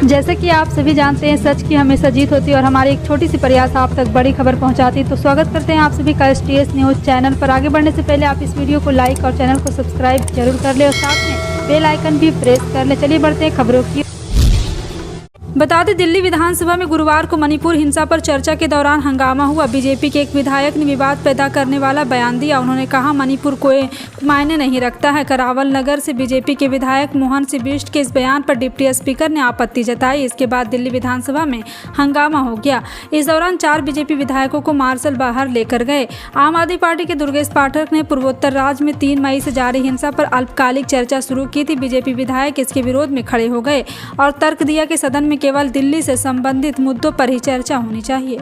जैसे कि आप सभी जानते हैं, सच की हमेशा जीत होती है और हमारी एक छोटी सी प्रयास आप तक बड़ी खबर पहुंचाती है। तो स्वागत करते हैं आप सभी का STS न्यूज़ चैनल पर। आगे बढ़ने से पहले आप इस वीडियो को लाइक और चैनल को सब्सक्राइब जरूर कर ले और साथ में बेल आइकन भी प्रेस कर ले। चलिए बढ़ते हैं खबरों की। बता दें, दिल्ली विधानसभा में गुरुवार को मणिपुर हिंसा पर चर्चा के दौरान हंगामा हुआ। बीजेपी के एक विधायक ने विवाद पैदा करने वाला बयान दिया। उन्होंने कहा, मणिपुर कोई मायने नहीं रखता है। करावल नगर से बीजेपी के विधायक मोहन सिंह बिष्ट के इस बयान पर डिप्टी स्पीकर ने आपत्ति जताई। इसके बाद दिल्ली विधानसभा में हंगामा हो गया। इस दौरान 4 बीजेपी विधायकों को मार्शल बाहर लेकर गए। आम आदमी पार्टी के दुर्गेश पाठक ने पूर्वोत्तर राज्य में 3 मई से जारी हिंसा पर अल्पकालिक चर्चा शुरू की थी। बीजेपी विधायक इसके विरोध में खड़े हो गए और तर्क दिया कि सदन में केवल दिल्ली से संबंधित मुद्दों पर ही चर्चा होनी चाहिए।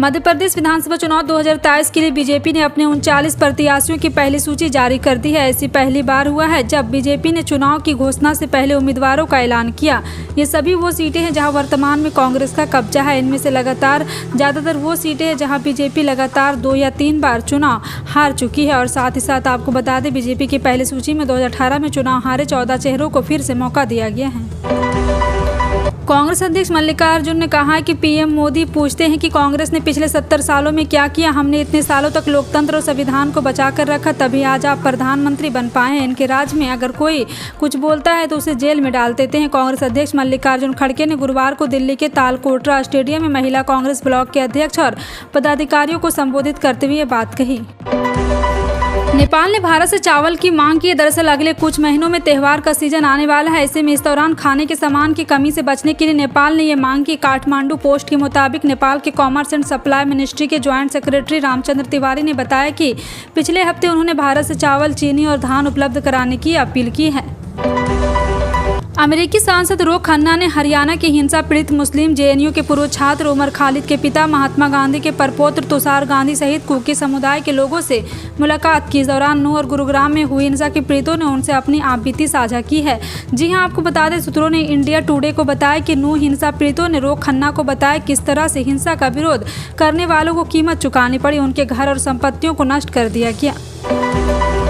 मध्य प्रदेश विधानसभा चुनाव 2023 के लिए बीजेपी ने अपने 39 प्रत्याशियों की पहली सूची जारी कर दी है। ऐसी पहली बार हुआ है जब बीजेपी ने चुनाव की घोषणा से पहले उम्मीदवारों का ऐलान किया। ये सभी वो सीटें हैं जहां वर्तमान में कांग्रेस का कब्जा है। इनमें से लगातार ज्यादातर वो सीटें हैं जहां बीजेपी लगातार 2 या 3 बार चुनाव हार चुकी है। और साथ ही साथ आपको बता दें, बीजेपी की पहली सूची में 2018 में चुनाव हारे 14 चेहरों को फिर से मौका दिया गया है। कांग्रेस अध्यक्ष मल्लिकार्जुन ने कहा है कि पीएम मोदी पूछते हैं कि कांग्रेस ने पिछले 70 सालों में क्या किया। हमने इतने सालों तक लोकतंत्र और संविधान को बचा कर रखा, तभी आज आप प्रधानमंत्री बन पाए हैं। इनके राज्य में अगर कोई कुछ बोलता है तो उसे जेल में डाल देते हैं। कांग्रेस अध्यक्ष मल्लिकार्जुन खड़गे ने गुरुवार को दिल्ली के तालकोटरा स्टेडियम में महिला कांग्रेस ब्लॉक के अध्यक्ष और पदाधिकारियों को संबोधित करते हुए ये बात कही। नेपाल ने भारत से चावल की मांग की है। दरअसल अगले कुछ महीनों में त्यौहार का सीजन आने वाला है। ऐसे में इस दौरान खाने के सामान की कमी से बचने के लिए नेपाल ने ये मांग की। काठमांडू पोस्ट के मुताबिक नेपाल के कॉमर्स एंड सप्लाई मिनिस्ट्री के ज्वाइंट सेक्रेटरी रामचंद्र तिवारी ने बताया कि पिछले हफ्ते उन्होंने भारत से चावल, चीनी और धान उपलब्ध कराने की अपील की है। अमेरिकी सांसद रो खन्ना ने हरियाणा के हिंसा पीड़ित मुस्लिम JNU के पूर्व छात्र उमर खालिद के पिता महात्मा गांधी के परपौत्र तुषार गांधी सहित कुकी समुदाय के लोगों से मुलाकात की। इस दौरान नूह और गुरुग्राम में हुई हिंसा के पीड़ितों ने उनसे अपनी आपबीती साझा की है। जी हां, आपको बता दें, सूत्रों ने इंडिया टुडे को बताया कि नूह हिंसा पीड़ितों ने रो खन्ना को बताया किस तरह से हिंसा का विरोध करने वालों को कीमत चुकानी पड़ी। उनके घर और संपत्तियों को नष्ट कर दिया गया।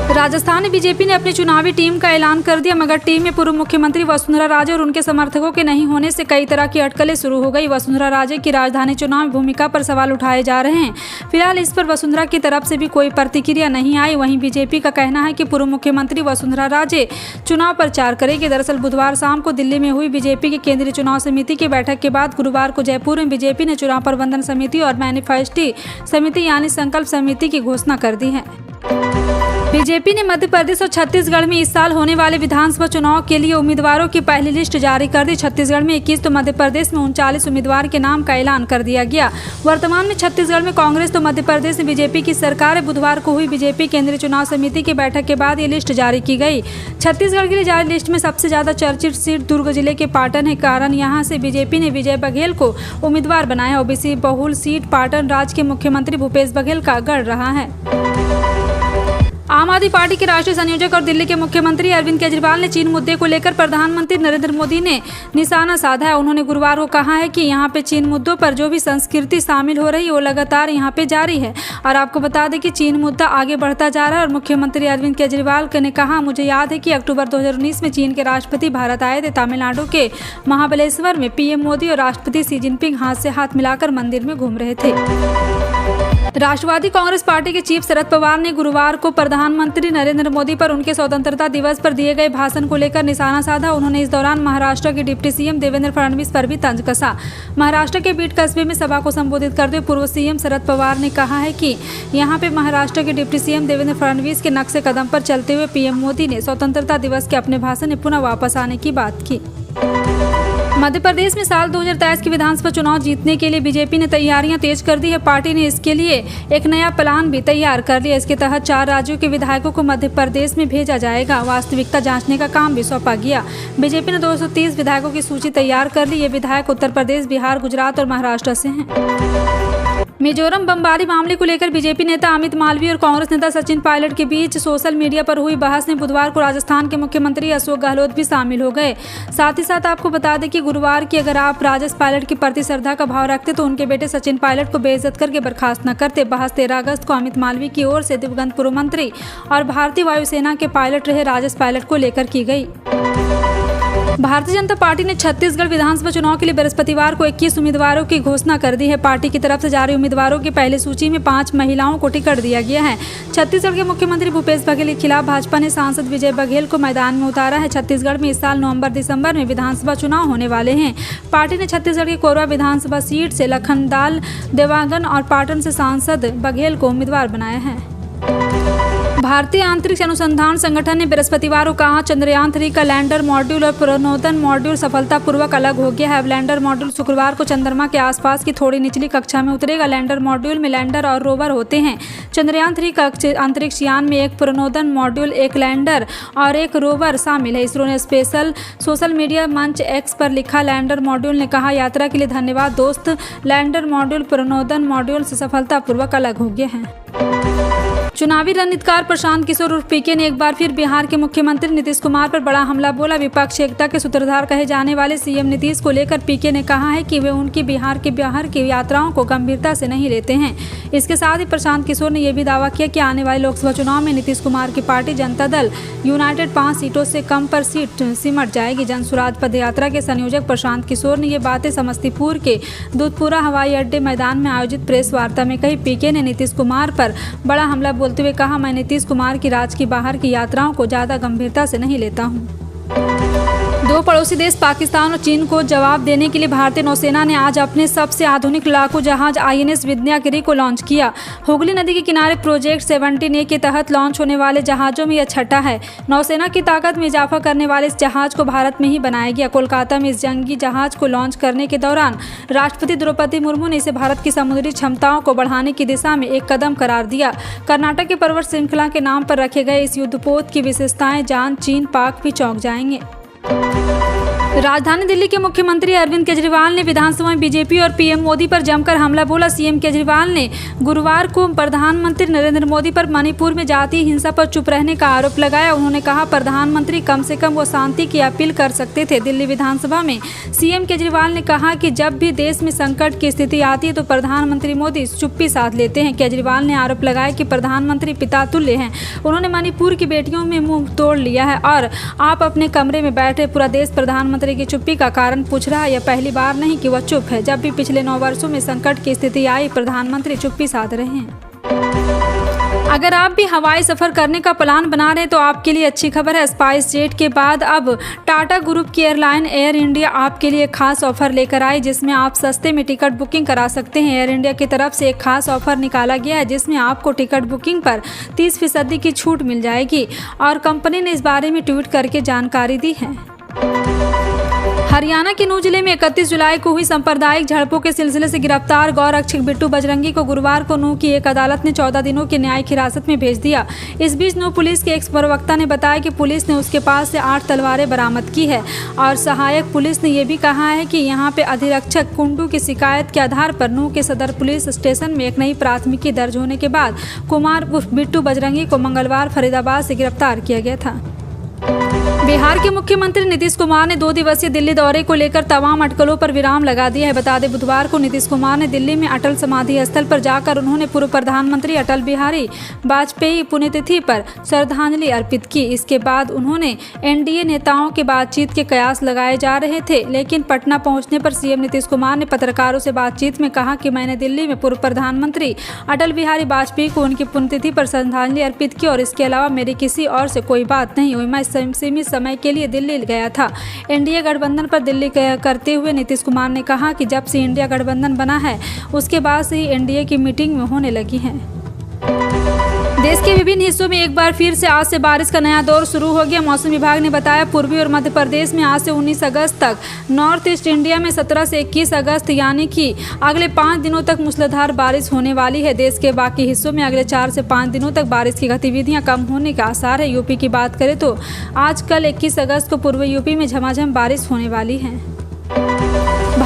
राजस्थान में बीजेपी ने अपनी चुनावी टीम का ऐलान कर दिया, मगर टीम में पूर्व मुख्यमंत्री वसुंधरा राजे और उनके समर्थकों के नहीं होने से कई तरह की अटकलें शुरू हो गई। वसुंधरा राजे की राजधानी चुनाव भूमिका पर सवाल उठाए जा रहे हैं। फिलहाल इस पर वसुंधरा की तरफ से भी कोई प्रतिक्रिया नहीं आई। वहीं बीजेपी का कहना है कि पूर्व मुख्यमंत्री वसुंधरा राजे चुनाव प्रचार करेंगे। दरअसल बुधवार शाम को दिल्ली में हुई बीजेपी की केंद्रीय चुनाव समिति की बैठक के बाद गुरुवार को जयपुर में बीजेपी ने चुनाव प्रबंधन समिति और मैनिफेस्टो समिति यानी संकल्प समिति की घोषणा कर दी है। बीजेपी ने मध्य प्रदेश और छत्तीसगढ़ में इस साल होने वाले विधानसभा चुनाव के लिए उम्मीदवारों की पहली लिस्ट जारी कर दी। छत्तीसगढ़ में 21 तो मध्य प्रदेश में 39 उम्मीदवार के नाम का ऐलान कर दिया गया। वर्तमान में छत्तीसगढ़ में कांग्रेस तो मध्य प्रदेश में बीजेपी की सरकार है। बुधवार को हुई बीजेपी केंद्रीय चुनाव समिति की बैठक के बाद ये लिस्ट जारी की गई। छत्तीसगढ़ के लिए जारी लिस्ट में सबसे ज्यादा चर्चित सीट दुर्ग जिले के पाटन है। कारण यहाँ से बीजेपी ने विजय बघेल को उम्मीदवार बनाया। ओबीसी बहुल सीट पाटन राज्य के मुख्यमंत्री भूपेश बघेल का गढ़ रहा है। आम आदमी पार्टी के राष्ट्रीय संयोजक और दिल्ली के मुख्यमंत्री अरविंद केजरीवाल ने चीन मुद्दे को लेकर प्रधानमंत्री नरेंद्र मोदी ने निशाना साधा है। उन्होंने गुरुवार को कहा है कि यहाँ पे चीन मुद्दों पर जो भी संस्कृति शामिल हो रही है वो लगातार यहाँ पे जारी है। और आपको बता दें कि चीन मुद्दा आगे बढ़ता जा रहा है। और मुख्यमंत्री अरविंद केजरीवाल ने कहा, मुझे याद है कि अक्टूबर 2019 में चीन के राष्ट्रपति भारत आए थे। तमिलनाडु के महाबलेश्वर में पीएम मोदी और राष्ट्रपति शी जिनपिंग हाथ से हाथ मिलाकर मंदिर में घूम रहे थे। राष्ट्रवादी कांग्रेस पार्टी के चीफ शरद पवार ने गुरुवार को प्रधानमंत्री नरेंद्र मोदी पर उनके स्वतंत्रता दिवस पर दिए गए भाषण को लेकर निशाना साधा। उन्होंने इस दौरान महाराष्ट्र के डिप्टी सीएम देवेंद्र फडणवीस पर भी तंज कसा। महाराष्ट्र के बीड कस्बे में सभा को संबोधित करते हुए पूर्व सीएम शरद पवार ने कहा है कि यहां पे महाराष्ट्र के डिप्टी सीएम देवेंद्र फडणवीस के नक्शे कदम पर चलते हुए पीएम मोदी ने स्वतंत्रता दिवस के अपने भाषण में पुनः वापस आने की बात की। मध्य प्रदेश में साल 2023 के विधानसभा चुनाव जीतने के लिए बीजेपी ने तैयारियां तेज कर दी है। पार्टी ने इसके लिए एक नया प्लान भी तैयार कर लिया। इसके तहत 4 राज्यों के विधायकों को मध्य प्रदेश में भेजा जाएगा। वास्तविकता जांचने का काम भी सौंपा गया। बीजेपी ने 230 विधायकों की सूची तैयार कर ली। ये विधायक उत्तर प्रदेश, बिहार, गुजरात और महाराष्ट्र से हैं। मिजोरम बमबारी मामले को लेकर बीजेपी नेता अमित मालवीय और कांग्रेस नेता सचिन पायलट के बीच सोशल मीडिया पर हुई बहस में बुधवार को राजस्थान के मुख्यमंत्री अशोक गहलोत भी शामिल हो गए। साथ ही साथ आपको बता दें कि गुरुवार की अगर आप राजेश पायलट के प्रति श्रद्धा का भाव रखते तो उनके बेटे सचिन पायलट को बेइज्जत करके बर्खास्त न करते। बहस 13 अगस्त को अमित मालवीय की ओर से दिवंगत पूर्व मंत्री और भारतीय वायुसेना के पायलट रहे राजेश पायलट को लेकर की गई। भारतीय जनता पार्टी ने छत्तीसगढ़ विधानसभा चुनाव के लिए बृहस्पतिवार को 21 उम्मीदवारों की घोषणा कर दी है। पार्टी की तरफ से जारी उम्मीदवारों की पहली सूची में 5 महिलाओं को टिकट दिया गया है। छत्तीसगढ़ के मुख्यमंत्री भूपेश बघेल के खिलाफ भाजपा ने सांसद विजय बघेल को मैदान में उतारा है। छत्तीसगढ़ में इस साल नवंबर-दिसंबर में विधानसभा चुनाव होने वाले हैं। पार्टी ने छत्तीसगढ़ के कोरबा विधानसभा सीट से लखनदाल, देवांगन और पाटन से सांसद बघेल को उम्मीदवार बनाया है। भारतीय अंतरिक्ष अनुसंधान संगठन ने बृहस्पतिवार को कहा, चंद्रयान 3 का लैंडर मॉड्यूल और प्रणोदन मॉड्यूल सफलतापूर्वक अलग हो गया है। अब लैंडर मॉड्यूल शुक्रवार को चंद्रमा के आसपास की थोड़ी निचली कक्षा में उतरेगा। लैंडर मॉड्यूल में लैंडर और रोवर होते हैं। चंद्रयान 3 का अंतरिक्ष यान में एक प्रणोदन मॉड्यूल, एक लैंडर और एक रोवर शामिल है। इसरो ने सोशल मीडिया मंच एक्स पर लिखा, लैंडर मॉड्यूल ने कहा, यात्रा के लिए धन्यवाद दोस्त। लैंडर मॉड्यूल प्रणोदन मॉड्यूल से सफलतापूर्वक अलग हो गया है। चुनावी रणनीतिकार प्रशांत किशोर उर्फ पीके ने एक बार फिर बिहार के मुख्यमंत्री नीतीश कुमार पर बड़ा हमला बोला। विपक्षी एकता के सूत्रधार कहे जाने वाले सीएम नीतीश को लेकर पीके ने कहा है कि वे उनकी बिहार की यात्राओं को गंभीरता से नहीं लेते हैं। इसके साथ ही प्रशांत किशोर ने यह भी दावा किया कि आने वाले लोकसभा चुनाव में नीतीश कुमार की पार्टी जनता दल यूनाइटेड 5 सीटों से कम पर सीट सिमट जाएगी। जनसुराज पदयात्रा के संयोजक प्रशांत किशोर ने ये बातें समस्तीपुर के दूधपुरा हवाई अड्डे मैदान में आयोजित प्रेस वार्ता में कही। पीके ने नीतीश कुमार पर बड़ा हमला बोलते हुए कहा, मैं नीतीश कुमार की राज्य की बाहर की यात्राओं को ज़्यादा गंभीरता से नहीं लेता हूं। दो पड़ोसी देश पाकिस्तान और चीन को जवाब देने के लिए भारतीय नौसेना ने आज अपने सबसे आधुनिक लड़ाकू जहाज INS विद्यागिरी को लॉन्च किया। हुगली नदी के किनारे प्रोजेक्ट 17A के तहत लॉन्च होने वाले जहाज़ों में यह छठा है। नौसेना की ताकत में इजाफा करने वाले इस जहाज को भारत में ही बनाया गया। कोलकाता में इस जंगी जहाज को लॉन्च करने के दौरान राष्ट्रपति द्रौपदी मुर्मू ने इसे भारत की समुद्री क्षमताओं को बढ़ाने की दिशा में एक कदम करार दिया। कर्नाटक के पर्वत श्रृंखला के नाम पर रखे गए इस युद्धपोत की विशेषताएं जान चीन पाक भी चौंक जाएंगे। राजधानी दिल्ली के मुख्यमंत्री अरविंद केजरीवाल ने विधानसभा में बीजेपी और पीएम मोदी पर जमकर हमला बोला। सीएम केजरीवाल ने गुरुवार को प्रधानमंत्री नरेंद्र मोदी पर मणिपुर में जातीय हिंसा पर चुप रहने का आरोप लगाया। उन्होंने कहा, प्रधानमंत्री कम से कम वो शांति की अपील कर सकते थे। दिल्ली विधानसभा में सीएम केजरीवाल ने कहा कि जब भी देश में संकट की स्थिति आती है तो प्रधानमंत्री मोदी चुप्पी साध लेते हैं। केजरीवाल ने आरोप लगाया कि प्रधानमंत्री पिता तुल्य हैं। उन्होंने मणिपुर की बेटियों में मुंह तोड़ लिया है और आप अपने कमरे में बैठे पूरा देश प्रधानमंत्री की चुप्पी का कारण पूछ रहा है। यह पहली बार नहीं कि वह चुप है। जब भी पिछले 9 वर्षों में संकट की स्थिति आई, प्रधानमंत्री चुप्पी साध रहे हैं। अगर आप भी हवाई सफर करने का प्लान बना रहे हैं तो आपके लिए अच्छी खबर है। स्पाइस जेट के बाद अब टाटा ग्रुप की एयरलाइन एयर इंडिया आपके लिए खास ऑफर लेकर आई, जिसमें आप सस्ते में टिकट बुकिंग करा सकते हैं। एयर इंडिया की तरफ से एक खास ऑफर निकाला गया है जिसमें आपको टिकट बुकिंग पर 30% की छूट मिल जाएगी और कंपनी ने इस बारे में ट्वीट करके जानकारी दी है। हरियाणा के नूह जिले में 31 जुलाई को हुई सांप्रदायिक झड़पों के सिलसिले से गिरफ्तार गौरक्षक बिट्टू बजरंगी को गुरुवार को नूह की एक अदालत ने 14 दिनों की न्यायिक हिरासत में भेज दिया। इस बीच नूह पुलिस के एक प्रवक्ता ने बताया कि पुलिस ने उसके पास से 8 तलवारें बरामद की है और सहायक पुलिस ने यह भी कहा है कि यहां पे अधिरक्षक कुंडू की शिकायत के आधार पर नूह के सदर पुलिस स्टेशन में एक नई प्राथमिकी दर्ज होने के बाद कुमार उर्फ बिट्टू बजरंगी को मंगलवार फरीदाबाद से गिरफ्तार किया गया था। बिहार के मुख्यमंत्री नीतीश कुमार ने 2 दिवसीय दिल्ली दौरे को लेकर तमाम अटकलों पर विराम लगा दिया है। बता दें, बुधवार को नीतीश कुमार ने दिल्ली में अटल समाधि स्थल पर जाकर उन्होंने पूर्व प्रधानमंत्री अटल बिहारी वाजपेयी पुण्यतिथि पर श्रद्धांजलि अर्पित की। इसके बाद उन्होंने एनडीए नेताओं के बातचीत के कयास लगाए जा रहे थे, लेकिन पटना पहुंचने पर सीएम नीतीश कुमार ने पत्रकारों से बातचीत में कहा कि मैंने दिल्ली में पूर्व प्रधानमंत्री अटल बिहारी वाजपेयी को उनकी पुण्यतिथि पर श्रद्धांजलि अर्पित की और इसके अलावा मेरी किसी और से कोई बात नहीं हुई। मैं सीमित समय के लिए दिल्ली गया था। एनडीए गठबंधन पर दिल्ली करते हुए नीतीश कुमार ने कहा कि जब से इंडिया गठबंधन बना है उसके बाद से ही एनडीए की मीटिंग में होने लगी है। देश के विभिन्न हिस्सों में एक बार फिर से आज से बारिश का नया दौर शुरू हो गया। मौसम विभाग ने बताया, पूर्वी और मध्य प्रदेश में आज से 19 अगस्त तक, नॉर्थ ईस्ट इंडिया में 17 से 21 अगस्त यानी कि अगले 5 दिनों तक मूसलाधार बारिश होने वाली है। देश के बाकी हिस्सों में अगले 4 से 5 दिनों तक बारिश की गतिविधियां कम होने का आसार है। यूपी की बात करें तो आज कल 21 अगस्त को पूर्वी यूपी में झमाझम बारिश होने वाली है।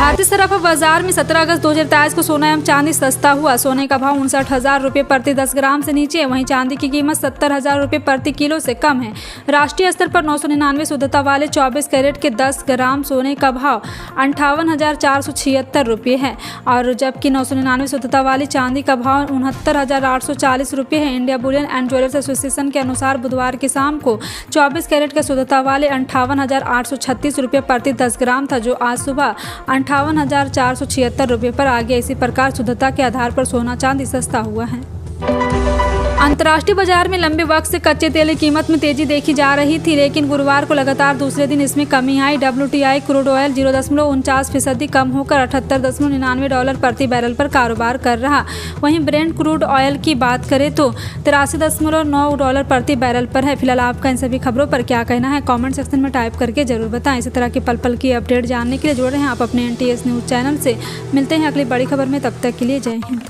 भारतीय सराफा बाजार में 17 अगस्त 2023 को सोना एवं चांदी सस्ता हुआ। सोने का भाव 59,000 रुपये प्रति 10 ग्राम से नीचे, वहीं चांदी की कीमत 70,000 रुपये प्रति किलो से कम है। राष्ट्रीय स्तर पर 999 शुद्धता वाले 24 कैरेट के 10 ग्राम सोने का भाव 58,476 रुपये है और जबकि 999 शुद्धता वाली चांदी का भाव 69,840 रुपये है। India Boolean and jewellers association के अनुसार बुधवार की शाम को 24 कैरेट के शुद्धता वाले 58,836 रुपये प्रति 10 ग्राम था, जो आज सुबह 58,476 रुपये पर आ गया। इसी प्रकार शुद्धता के आधार पर सोना चांदी सस्ता हुआ है। अंतर्राष्ट्रीय बाजार में लंबे वक्त से कच्चे तेल की कीमत में तेजी देखी जा रही थी, लेकिन गुरुवार को लगातार दूसरे दिन इसमें कमी आई। WTI क्रूड ऑयल 0.49% कम होकर $78.99 प्रति बैरल पर कारोबार कर रहा। वहीं ब्रेंट क्रूड ऑयल की बात करें तो $83.9 प्रति बैरल पर है। फिलहाल आपका इन सभी खबरों पर क्या कहना है, कमेंट सेक्शन में टाइप करके जरूर बताएं। इसी तरह के पल पल की अपडेट जानने के लिए जुड़ रहे हैं आप अपने NTS न्यूज़ चैनल से। मिलते हैं अगली बड़ी खबर में, तब तक के लिए जय हिंद।